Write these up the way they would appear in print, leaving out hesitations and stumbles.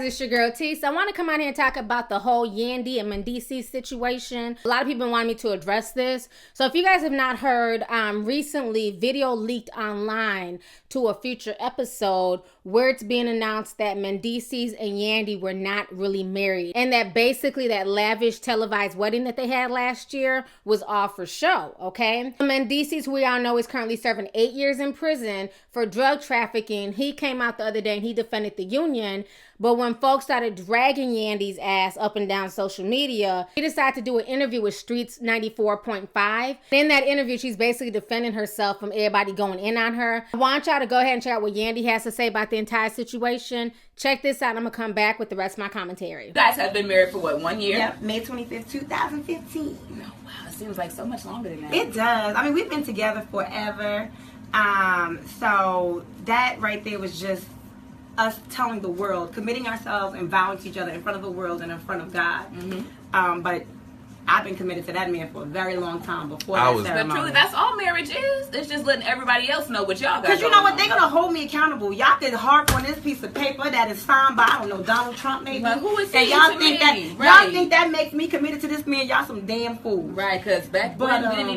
it's your girl T. So I want to come out here and talk about the whole Yandy and Mendeecees situation. A lot of people want me to address this. So if you guys have not heard, recently video leaked online to a future episode where it's being announced that Mendeecees and Yandy were not really married. And that basically that lavish televised wedding that they had last year was all for show, okay? Mendeecees, who we all know is currently serving 8 years in prison for drug trafficking. He came out the other day and he defended the union. But when folks started dragging Yandy's ass up and down social media, he decided to do an interview with Streets 94.5. In that interview, she's basically defending herself from everybody going in on her. I want y'all to go ahead and check out what Yandy has to say about the entire situation. Check this out. I'm going to come back with the rest of my commentary. You guys have been married for what, 1 year? Yep, May 25th, 2015. Oh, wow. It seems like so much longer than that. It does. I mean, we've been together forever. So that right there was just us telling the world, committing ourselves and vowing to each other in front of the world and in front of God. Mm-hmm. But I've been committed to that man for a very long time before that ceremony. But truly, that's all marriage is. It's just letting everybody else know what y'all got. Because you know what? They're going to hold me accountable. Y'all can harp on this piece of paper that is signed by, I don't know, Donald Trump maybe. But who is saying y'all think that y'all think that makes me committed to this man? Y'all some damn fools. Right, because back then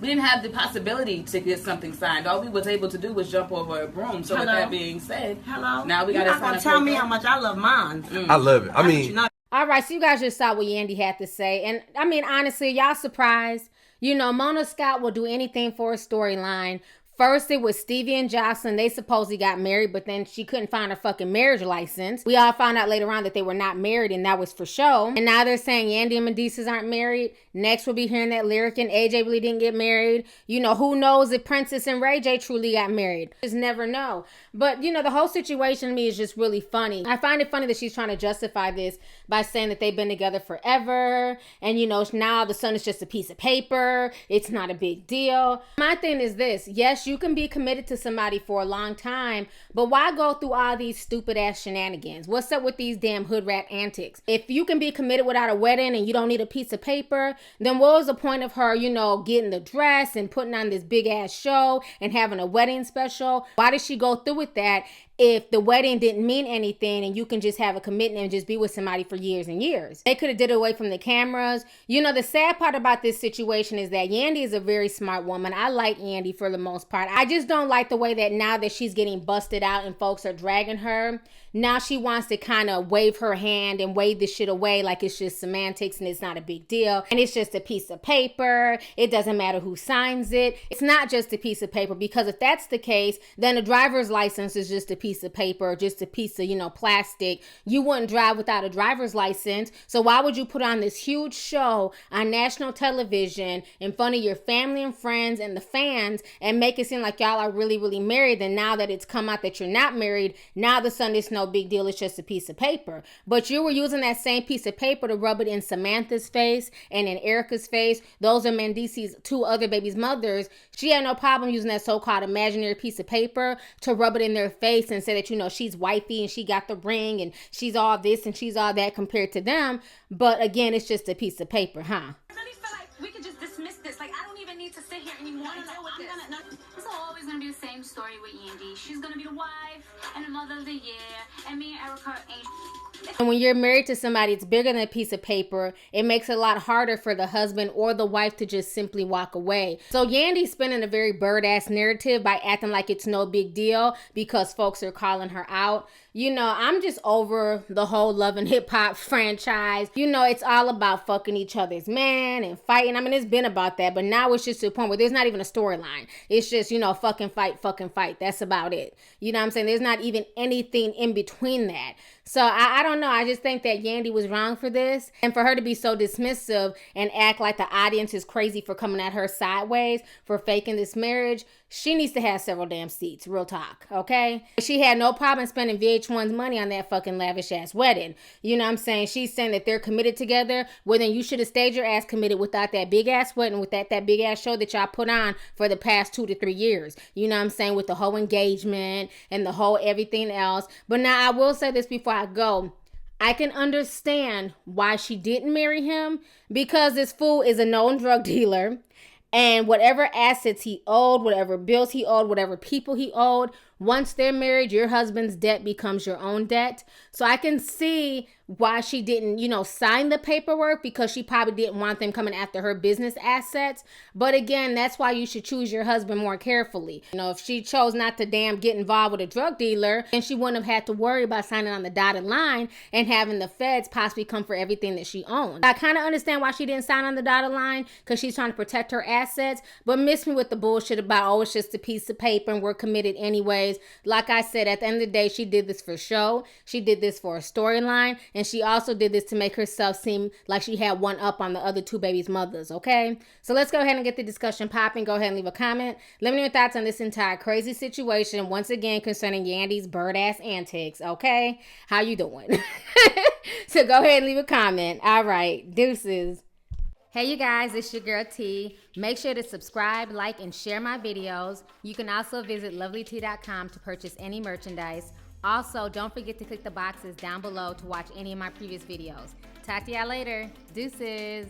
we didn't have the possibility to get something signed. All we was able to do was jump over a broom. So with that being said, now we got to sign. You're not going to tell me how much I love mine. I love it. I mean, all right, so you guys just saw what Yandy had to say. And I mean, honestly, y'all surprised? You know, Mona Scott will do anything for a storyline. First, it was Stevie and Jocelyn. They supposedly got married, but then she couldn't find her fucking marriage license. We all found out later on that they were not married, and that was for show. And now they're saying Yandy and Mendeecees aren't married. Next, we'll be hearing that Lyric and AJ really didn't get married. You know, who knows if Princess and Ray J truly got married? Just never know. But, you know, the whole situation to me is just really funny. I find it funny that she's trying to justify this by saying that they've been together forever. And, you know, now the son is just a piece of paper. It's not a big deal. My thing is this. Yes, you can be committed to somebody for a long time, but why go through all these stupid ass shenanigans? What's up with these damn hood rat antics? If you can be committed without a wedding and you don't need a piece of paper, then what was the point of her, you know, getting the dress and putting on this big ass show and having a wedding special? Why did she go through with that if the wedding didn't mean anything and you can just have a commitment and just be with somebody for years and years? They could have did it away from the cameras. You know, the sad part about this situation is that Yandy is a very smart woman. I like Yandy for the most part. I just don't like the way that now that she's getting busted out and folks are dragging her, now she wants to kind of wave her hand and wave this shit away like it's just semantics and it's not a big deal. And it's just a piece of paper. It doesn't matter who signs it. It's not just a piece of paper, because if that's the case, then a driver's license is just a piece of paper, just a piece of, you know, plastic. You wouldn't drive without a driver's license. So why would you put on this huge show on national television in front of your family and friends and the fans and make it seem like y'all are really, really married? Then now that it's come out that you're not married, now the son is no big deal. It's just a piece of paper. But you were using that same piece of paper to rub it in Samantha's face and in Erica's face. Those are Mendeecees' two other babies' mothers. She had no problem using that so-called imaginary piece of paper to rub it in their face and say that, you know, she's wifey and she got the ring and she's all this and she's all that compared to them. But again, it's just a piece of paper, huh? I really feel like we could just dismiss this. Like, I don't even need to sit here anymore and deal with this. It's always going to be the same story with Yandy. She's going to be the wife and the mother of the year. And me and Erica ain't... And when you're married to somebody, it's bigger than a piece of paper. It makes it a lot harder for the husband or the wife to just simply walk away. So Yandy's spinning a very bird-ass narrative by acting like it's no big deal because folks are calling her out. You know, I'm just over the whole Love and Hip Hop franchise. You know, it's all about fucking each other's man and fighting. I mean, it's been about that, but now it's just to the point where there's not even a storyline. It's just, you know, fucking fight. That's about it. You know what I'm saying? There's not even anything in between that. So I don't know. I just think that Yandy was wrong for this. And for her to be so dismissive and act like the audience is crazy for coming at her sideways, for faking this marriage, she needs to have several damn seats. Real talk, okay? She had no problem spending VH1's money on that fucking lavish ass wedding. You know what I'm saying? She's saying that they're committed together. Well, then you should have stayed your ass committed without that big ass wedding, with that big ass show that y'all put on for the past 2 to 3 years. You know what I'm saying? With the whole engagement and the whole everything else. But now I will say this before I go. I can understand why she didn't marry him, because this fool is a known drug dealer. And whatever assets he owed, whatever bills he owed, whatever people he owed, Once they're married, your husband's debt becomes your own debt. So I can see why she didn't, sign the paperwork, because she probably didn't want them coming after her business assets. But again, that's why you should choose your husband more carefully. If she chose not to get involved with a drug dealer, then she wouldn't have had to worry about signing on the dotted line and having the feds possibly come for everything that she owns. I kind of understand why she didn't sign on the dotted line, because she's trying to protect her assets, but miss me with the bullshit about, oh, it's just a piece of paper and we're committed anyways. Like I said, at the end of the day, she did this for show. She did this for a storyline. And she also did this to make herself seem like she had one up on the other two babies' mothers, okay? So let's go ahead and get the discussion popping. Go ahead and leave a comment. Let me know your thoughts on this entire crazy situation, once again, concerning Yandy's bird-ass antics, okay? How you doing? So go ahead and leave a comment. All right, deuces. Hey you guys, it's your girl T. Make sure to subscribe, like, and share my videos. You can also visit Lovelyti.com to purchase any merchandise. Also, don't forget to click the boxes down below to watch any of my previous videos. Talk to y'all later. Deuces.